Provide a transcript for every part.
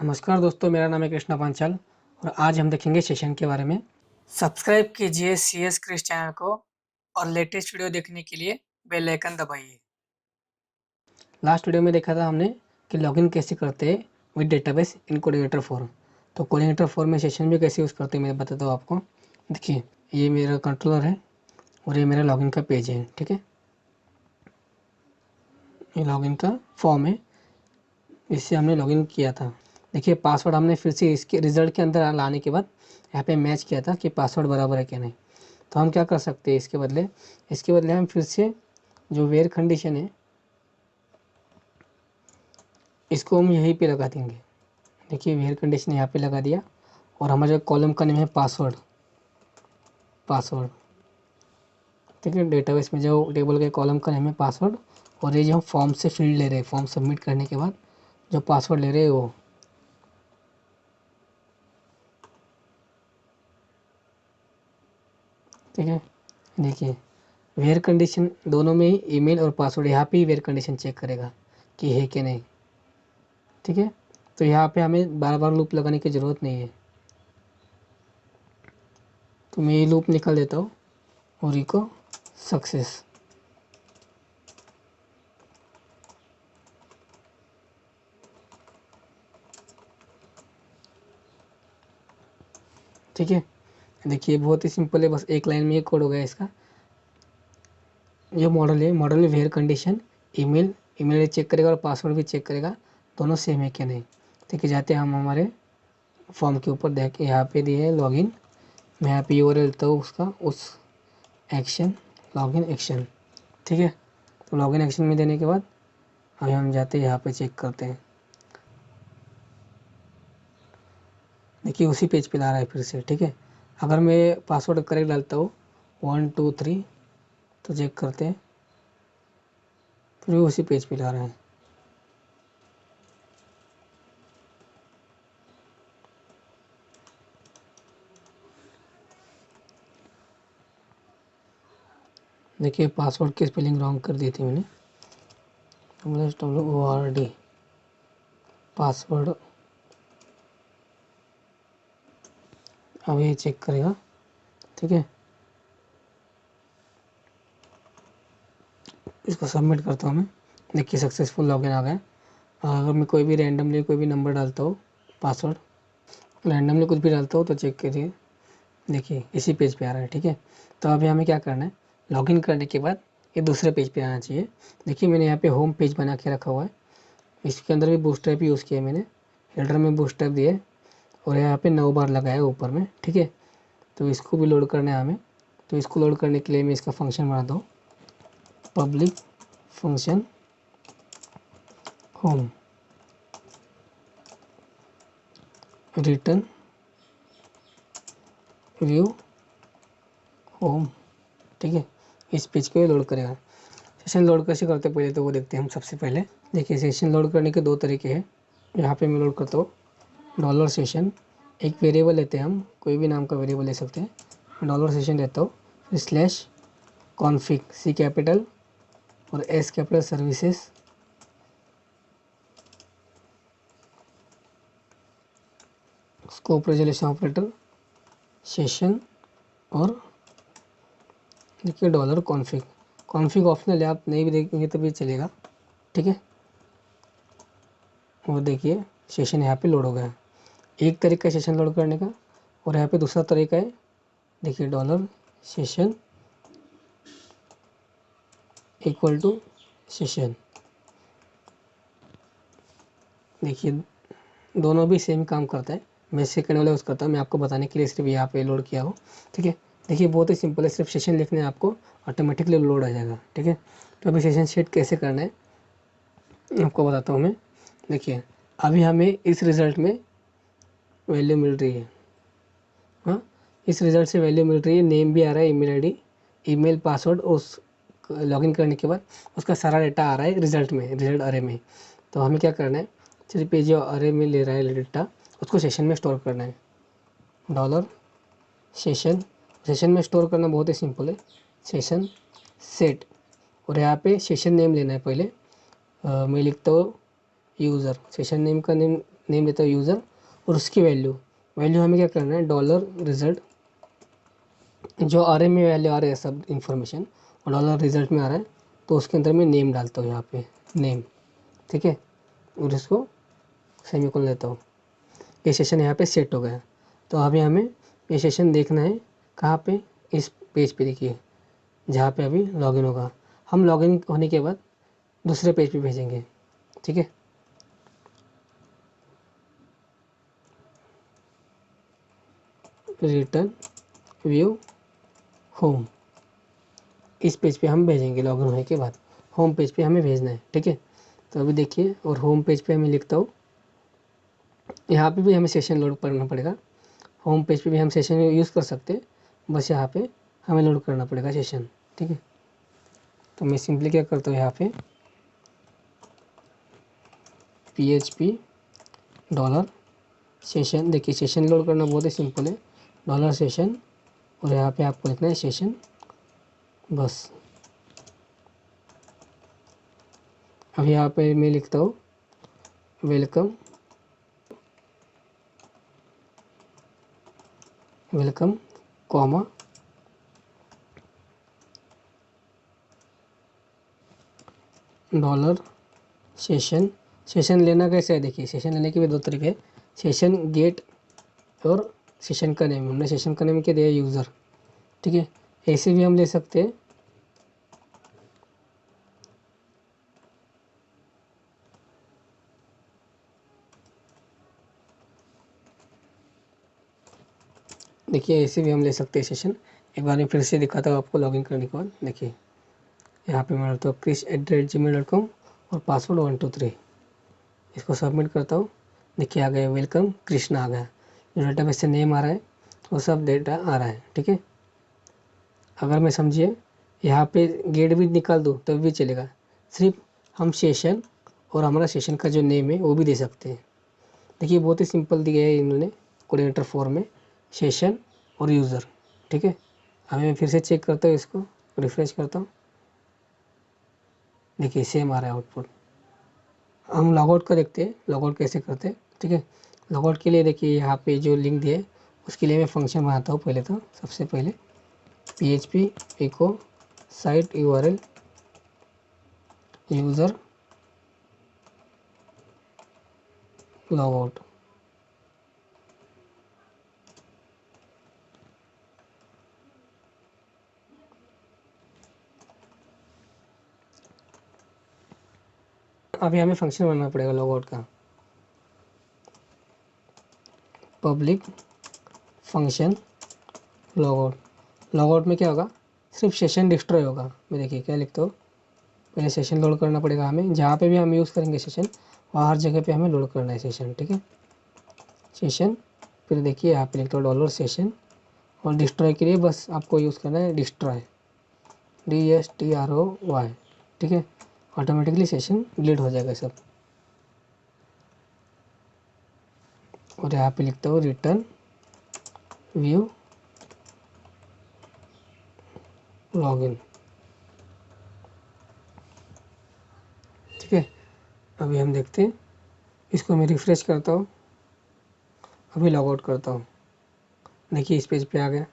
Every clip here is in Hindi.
नमस्कार दोस्तों, मेरा नाम है कृष्णा पांचाल और आज हम देखेंगे सेशन के बारे में। सब्सक्राइब कीजिए CS क्रिस चैनल को और लेटेस्ट वीडियो देखने के लिए बेल आइकन दबाइए। लास्ट वीडियो में देखा था हमने कि लॉगिन कैसे करते हैं विद डेटाबेस इन कोऑर्डिनेटर 4। तो कोऑर्डिनेटर 4 में सेशन भी कैसे यूज़ करते हैं मैं बताता हूँ आपको। देखिए, ये मेरा कंट्रोलर है और ये मेरा लॉगिन का पेज है। ठीक है, ये लॉगिन का फॉर्म है, इससे हमने लॉगिन किया था। देखिए, पासवर्ड हमने फिर से इसके रिज़ल्ट के अंदर लाने के बाद यहाँ पे मैच किया था कि पासवर्ड बराबर है क्या नहीं। तो हम क्या कर सकते हैं इसके बदले हम फिर से जो वेयर कंडीशन है इसको हम यहीं पे लगा देंगे। देखिए, वेयर कंडीशन यहाँ पे लगा दिया और हमारे जो कॉलम का नेम है पासवर्ड। ठीक है, डेटाबेस में जो टेबल के कॉलम का नेम है पासवर्ड, और ये जो हम फॉर्म से फील्ड ले रहे हैं, फॉर्म सबमिट करने के बाद जो पासवर्ड ले रहे हैं वो। ठीक है, देखिए वेयर कंडीशन दोनों में ही ईमेल और पासवर्ड, यहाँ पे ही वेयर कंडीशन चेक करेगा कि है कि नहीं। ठीक है, तो यहाँ पे हमें बार बार लूप लगाने की ज़रूरत नहीं है। तो मैं ये लूप निकाल देता हूँ और इको सक्सेस। ठीक है, देखिए बहुत ही सिंपल है, बस एक लाइन में ये कोड हो गया इसका। ये मॉडल है, मॉडल में वेयर कंडीशन ईमेल चेक करेगा और पासवर्ड भी चेक करेगा, दोनों सेम है क्या नहीं। ठीक है, जाते हैं हम हमारे फॉर्म के ऊपर, देख यहाँ पे दिए है लॉगिन। मैं यहाँ पे URL देता हूँ उसका, उस एक्शन लॉगिन एक्शन। ठीक है, तो लॉगिन एक्शन में देने के बाद अभी हम जाते हैं यहाँ पे चेक करते हैं। देखिए उसी पेज पे ला रहा है फिर से। ठीक है, अगर मैं पासवर्ड करेक्ट डालता हूँ 1 2 3 तो चेक करते हैं, फिर भी उसी पेज पे ला रहा है। देखिए पासवर्ड की स्पेलिंग रॉन्ग कर दी थी मैंने, WORD पासवर्ड। अब ये चेक करेगा। ठीक है, इसको सबमिट करता हूँ मैं। देखिए सक्सेसफुल लॉगिन आ गया। अगर मैं कोई भी रैंडमली कोई भी नंबर डालता हूँ, पासवर्ड रैंडमली कुछ भी डालता हूँ तो चेक करिए, देखिए इसी पेज पे आ रहा है। ठीक है, तो अभी हमें क्या करना है, लॉगिन करने के बाद ये दूसरे पेज पे आना चाहिए। देखिए मैंने यहाँ पे होम पेज बना के रखा हुआ है, इसके अंदर भी बूटस्ट्रैप यूज़ किया है मैंने। हेडर में बूटस्ट्रैप दिए और यहाँ पे 9 बार लगाया ऊपर में। ठीक है, तो इसको भी लोड करना है हमें। तो इसको लोड करने के लिए मैं इसका फंक्शन बनाता हूँ, public function home return view home. ठीक है, इस पेज को लोड करेगा। सेशन लोड कैसे करते हैं पहले तो वो देखते हैं हम। सबसे पहले देखिए सेशन लोड करने के दो तरीके हैं। यहाँ पे मैं लोड करता हूँ $सेशन, एक वेरिएबल लेते हैं हम, कोई भी नाम का वेरिएबल ले सकते हैं। $सेशन लेता हूँ, फिर स्लैश कॉन्फिग C कैपिटल और S capital services, scope resolution operator session, और देखिए कॉन्फिग ऑप्शनल है, आप नहीं भी देखेंगे तो भी चलेगा। ठीक है, और देखिए सेशन यहाँ पे लोड हो गया। एक तरीका है सेशन लोड करने का, और यहाँ पे दूसरा तरीका है, देखिए $सेशन इक्वल टू सेशन। देखिए दोनों भी सेम काम करता है। मैं सेकंड वाला यूज़ करता हूँ, मैं आपको बताने के लिए सिर्फ यहाँ पे लोड किया हो। ठीक है, देखिए बहुत ही सिंपल है, सिर्फ सेशन लिखने आपको ऑटोमेटिकली लोड आ जाएगा। ठीक है, तो अभी सेशन सेट कैसे करना है आपको बताता हूँ मैं। देखिए अभी हमें इस रिज़ल्ट में वैल्यू मिल रही है, हाँ इस रिज़ल्ट से वैल्यू मिल रही है, नेम भी आ रहा है, ईमेल ईमेल पासवर्ड, उस लॉगिन करने के बाद उसका सारा डाटा आ रहा है रिज़ल्ट अरे में। तो हमें क्या करना है, सिर्फ ये जो अरे में ले रहा है डाटा उसको सेशन में स्टोर करना है। सेशन में स्टोर करना बहुत ही सिंपल है, सेशन सेट, और यहाँ पे सेशन नेम लेना है पहले। मैं लिखता हूँ यूज़र, सेशन नेम का नेम नेम देता हूँ यूज़र और उसकी वैल्यू हमें क्या करना है, डॉलर रिजल्ट जो आरए में वैल्यू आ रहा है सब इन्फॉर्मेशन और डॉलर रिजल्ट में आ रहा है, तो उसके अंदर मैं नेम डालता हूँ यहाँ पे नेम, ठीक है, और इसको सेमीकोलन लेता हूँ। ये सेशन यहाँ पे सेट हो गया। तो अभी हमें ये सेशन देखना है कहाँ पे, इस पेज पे देखिए जहाँ पे अभी लॉगिन होगा। हम लॉगिन होने के बाद दूसरे पेज पे भेजेंगे, ठीक है। रिटर्न व्यू होम, इस पेज पे हम भेजेंगे लॉगिन होने के बाद। होम पेज पे हमें भेजना है, ठीक है। तो अभी देखिए, और होम पेज पे हमें लिखता हूँ, यहाँ पे भी हमें सेशन लोड करना पड़ेगा। होम पेज पे भी हम सेशन यूज़ कर सकते हैं, बस यहाँ पे हमें लोड करना पड़ेगा सेशन, ठीक है। तो मैं सिंपली क्या करता हूँ, यहाँ पे PHP डॉलर सेशन, देखिए सेशन लोड करना बहुत ही सिंपल है, डॉलर सेशन, और यहाँ पे आपको लिखना है सेशन बस। अब यहाँ पे मैं लिखता हूँ वेलकम कॉमा डॉलर सेशन लेना कैसे है, देखिए सेशन लेने के भी दो तरीके हैं, सेशन गेट और सेशन का नेम। हमने सेशन का नेम क्या दिया, यूज़र, ठीक है। ऐसे भी हम ले सकते हैं, देखिए ऐसे भी हम ले सकते हैं सेशन। एक बार मैं फिर से दिखाता हूँ आपको लॉगिन करने के बाद। देखिए यहाँ पे मैं डालता हूँ krish@gmail.com और पासवर्ड 123, इसको सबमिट करता हूँ। देखिए आ गया वेलकम कृष्णा आ गया, जो डेटाबेस से नेम आ रहा है वो सब डेटा आ रहा है, ठीक है। अगर मैं समझिए यहाँ पे गेट भी निकाल दूँ तब भी चलेगा, सिर्फ हम सेशन और हमारा सेशन का जो नेम है वो भी दे सकते हैं। देखिए बहुत ही सिंपल दिया है इन्होंने कोऑर्डिनेटर फॉर्म में, सेशन और यूज़र, ठीक है। अभी मैं फिर से चेक करता हूँ, इसको रिफ्रेश करता हूँ, देखिए सेम आ रहा है आउटपुट। हम लॉगआउट का देखते हैं, लॉगआउट कैसे करते हैं, ठीक है। लॉगआउट के लिए देखिए यहाँ पे जो लिंक दिया है उसके लिए मैं फंक्शन बनाता हूँ। पहले तो सबसे पहले PHP echo site URL user logout, अभी हमें फंक्शन बनाना पड़ेगा लॉगआउट का। पब्लिक फंक्शन लॉगआउट में क्या होगा, सिर्फ सेशन डिस्ट्रॉय होगा। मैं देखिए क्या लिखता हूँ, पहले सेशन लोड करना पड़ेगा हमें, जहाँ पे भी हम यूज़ करेंगे सेशन वहाँ हर जगह पे हमें लोड करना है सेशन, ठीक है। सेशन, फिर देखिए यहाँ पे लिखता हूँ डॉलर सेशन, और डिस्ट्रॉय के लिए बस आपको यूज़ करना है डिस्ट्रॉय, DSTROY, ठीक है। ऑटोमेटिकली सेशन डिलीट हो जाएगा सब। और यहाँ पे लिखता हूँ रिटर्न व्यू लॉगिन, ठीक है। अभी हम देखते हैं, इसको मैं रिफ्रेश करता हूँ, अभी लॉग आउट करता हूँ, देखिए इस पेज पे आ गया।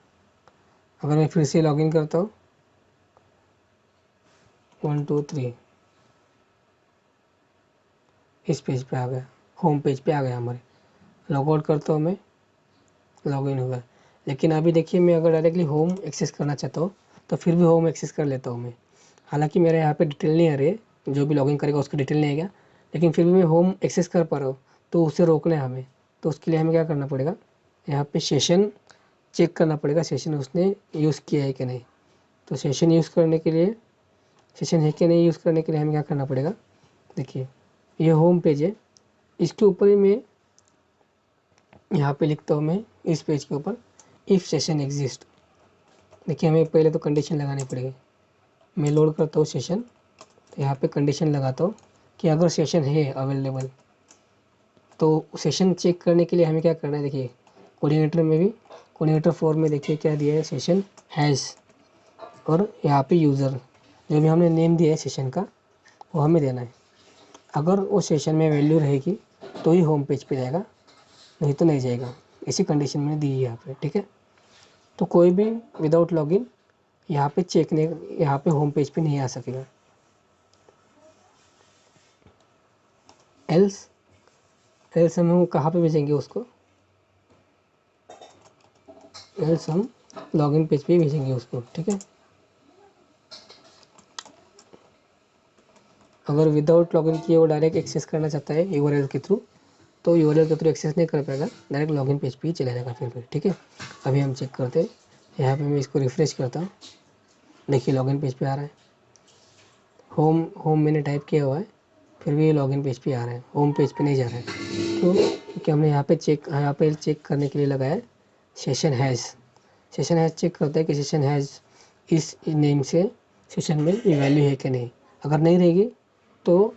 अगर मैं फिर से लॉगिन करता हूँ 1 2 3, इस पेज पे आ गया, होम पेज पे आ गया हमारे। लॉग आउट करता हूँ मैं, लॉगिन हो गया। लेकिन अभी देखिए मैं अगर डायरेक्टली होम एक्सेस करना चाहता हूँ तो फिर भी होम एक्सेस कर लेता हूँ मैं। हालांकि मेरे यहाँ पे डिटेल नहीं आ रही है, जो भी लॉगिन करेगा उसकी डिटेल नहीं आएगा, लेकिन फिर भी मैं होम एक्सेस कर पा रहा हूँ, तो उसे रोकना है हमें। तो उसके लिए हमें क्या करना पड़ेगा, यहाँ पे सेशन चेक करना पड़ेगा, सेशन उसने यूज़ किया है कि नहीं। तो सेशन यूज़ करने के लिए, सेशन है कि नहीं यूज़ करने के लिए हमें क्या करना पड़ेगा, देखिए ये होम पेज है, इसके ऊपर ही मैं यहाँ पे लिखता हूँ, मैं इस पेज के ऊपर इफ़ सेशन एग्जिस्ट। देखिए हमें पहले तो कंडीशन लगानी पड़ेगी। मैं लोड करता हूँ सेशन, तो यहाँ पे कंडीशन लगाता हूँ कि अगर सेशन है अवेलेबल, तो सेशन चेक करने के लिए हमें क्या करना है, देखिए कोऑर्डिनेटर में भी, कोऑर्डिनेटर फॉर्म में देखिए क्या दिया है, सेशन हैज़, और यहाँ पे यूज़र जो भी हमने नेम दिया है सेशन का वो हमें देना है। अगर वो सेशन में वैल्यू रहेगी तो ही होम पेज पे जाएगा, नहीं तो नहीं जाएगा। इसी कंडीशन में दी है यहाँ पे, ठीक है। तो कोई भी विदाउट लॉगिन यहाँ पे चेक नहीं, यहाँ पे होम पेज पे नहीं आ सकेगा। एल्स एल्स हम कहाँ पे भेजेंगे उसको, एल्स हम लॉगिन पेज पे भेजेंगे उसको, ठीक है। अगर विदाउट लॉगिन किए वो डायरेक्ट एक्सेस करना चाहता है यूआरएल के थ्रू, तो यूआरएल के थ्रू एक्सेस नहीं कर पाएगा, डायरेक्ट लॉगिन पेज पे ही चला जाएगा फिर, ठीक है। अभी हम चेक करते हैं, यहाँ पे मैं इसको रिफ्रेश करता हूँ, देखिए लॉगिन पेज पे आ रहा है। होम मैंने टाइप किया हुआ है, फिर भी लॉगिन पेज पे आ रहा है, होम पेज पे नहीं जा रहा है। क्यों? क्योंकि हमने यहाँ पे चेक करने के लिए लगाया सेशन हैज़ चेक करता है कि सेशन हैज़ इस नेम से सेशन में ये वैल्यू है कि नहीं। अगर नहीं रहेगी तो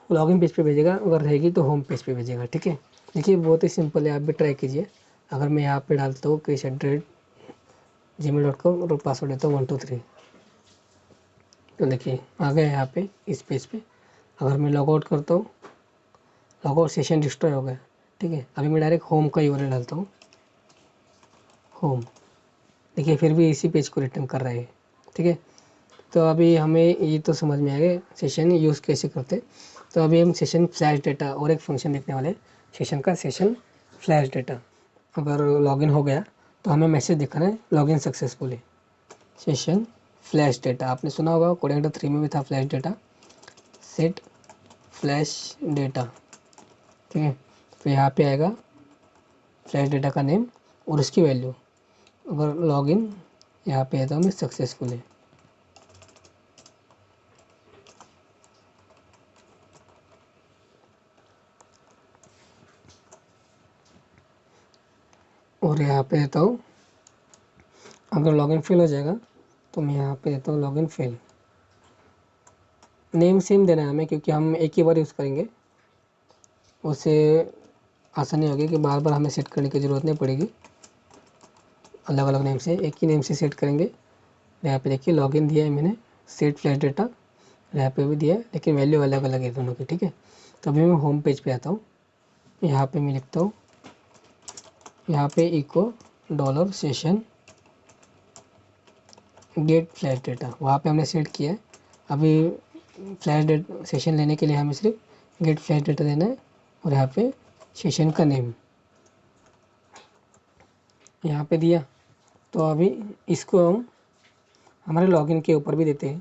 लॉगिन पेज पे भेजेगा, अगर रहेगी तो होम पेज पे भेजेगा, ठीक है। देखिए बहुत ही सिंपल है, आप भी ट्राई कीजिए। अगर मैं यहाँ पे डालता हूँ krish@gmail.com और पासवर्ड देता हूँ 123, तो देखिए आ गया यहाँ पे इस पेज पे। अगर मैं लॉग आउट करता हूँ, लॉग आउट सेशन डिस्ट्रॉय हो गया, ठीक है। अभी मैं डायरेक्ट होम का यूआरएल डालता हूँ, होम, देखिए फिर भी इसी पेज को रिटर्न कर रहा है, ठीक है। तो अभी हमें ये तो समझ में आ गया सेशन यूज़ कैसे करते। तो अभी हम सेशन फ्लैश डेटा और एक फंक्शन देखने वाले, सेशन का सेशन फ्लैश डेटा। अगर लॉगिन हो गया तो हमें मैसेज दिखाना है login successfully, session flash data. आपने सुना होगा कोडिंग 3 में भी था flash data, set flash data, ठीक है। तो यहाँ पे आएगा फ्लैश डेटा का नेम और उसकी वैल्यू। अगर लॉगिन यहाँ पे है तो हमें सक्सेसफुली, और यहाँ पे देता हूँ अगर लॉगिन फेल हो जाएगा तो मैं यहाँ पे देता हूँ लॉगिन फेल। नेम सेम देना है हमें, क्योंकि हम एक ही बार यूज़ करेंगे, उससे आसानी होगी कि बार बार हमें सेट करने की ज़रूरत नहीं पड़ेगी। अलग अलग नेम से, एक ही नेम से सेट करेंगे। यहाँ पे देखिए लॉगिन दिया है मैंने, सेट फ्लैश डेटा, यहाँ पे भी दिया है, लेकिन वैल्यू अलग अलग है दोनों की, ठीक है। तो अभी मैं होम पेज पे आता हूँ, यहाँ पे मैं लिखता हूँ, यहाँ पे echo dollar session get flash data, वहाँ पे हमने सेट किया है। अभी फ्लैश डेटा सेशन लेने के लिए हमें सिर्फ गेट फ्लैश डेटा देना है, और यहाँ पे सेशन का नेम यहाँ पे दिया। तो अभी इसको हम हमारे लॉगिन के ऊपर भी देते हैं।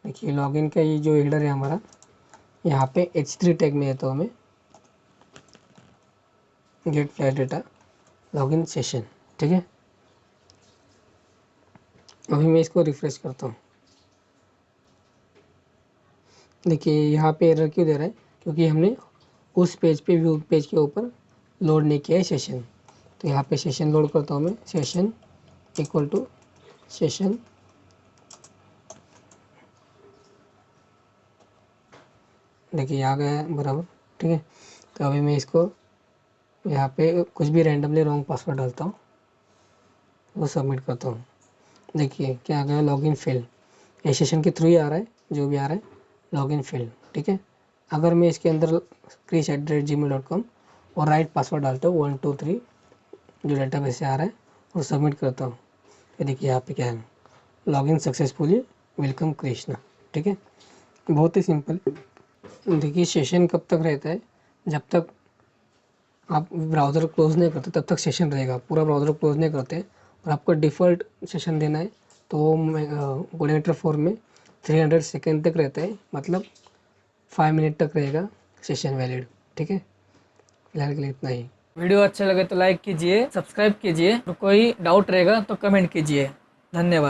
देखिए लॉगिन का ये जो हेडर है हमारा, यहाँ पे H3 टैग में है, तो हमें get flash data login session, ठीक है। अभी मैं इसको रिफ्रेश करता हूँ, देखिए यहाँ पे एरर क्यों दे रहा है, क्योंकि हमने उस पेज पे व्यू पेज के ऊपर लोड नहीं किया है सेशन। तो यहाँ पे सेशन लोड करता हूँ मैं, सेशन इक्वल टू सेशन, देखिए आ गया है बराबर, ठीक है। तो अभी मैं इसको यहाँ पे कुछ भी रैंडमली रॉन्ग पासवर्ड डालता हूँ, वो सबमिट करता हूँ। देखिए क्या आ गया, लॉगिन फेल। ये सेशन के थ्रू ही आ रहा है, जो भी आ रहा है लॉगिन फेल, ठीक है। अगर मैं इसके अंदर krish@gmail.com और राइट पासवर्ड डालता हूँ 123 जो डेटाबेस से आ रहा है, और सबमिट करता हूँ, फिर देखिए यहाँ पे क्या है, लॉगिन सक्सेसफुली, वेलकम कृष्णा, ठीक है। बहुत ही सिंपल। देखिए सेशन कब तक रहता है, जब तक आप ब्राउज़र क्लोज नहीं करते तब तक सेशन रहेगा, पूरा ब्राउज़र क्लोज नहीं करते। और आपको डिफ़ॉल्ट सेशन देना है तो कोऑर्डिनेटर 4 में 300 सेकेंड तक रहता है, मतलब 5 मिनट तक रहेगा सेशन वैलिड, ठीक है। फिलहाल के लिए इतना ही। वीडियो अच्छा लगे तो लाइक कीजिए, सब्सक्राइब कीजिए, और कोई डाउट रहेगा तो कमेंट कीजिए। धन्यवाद।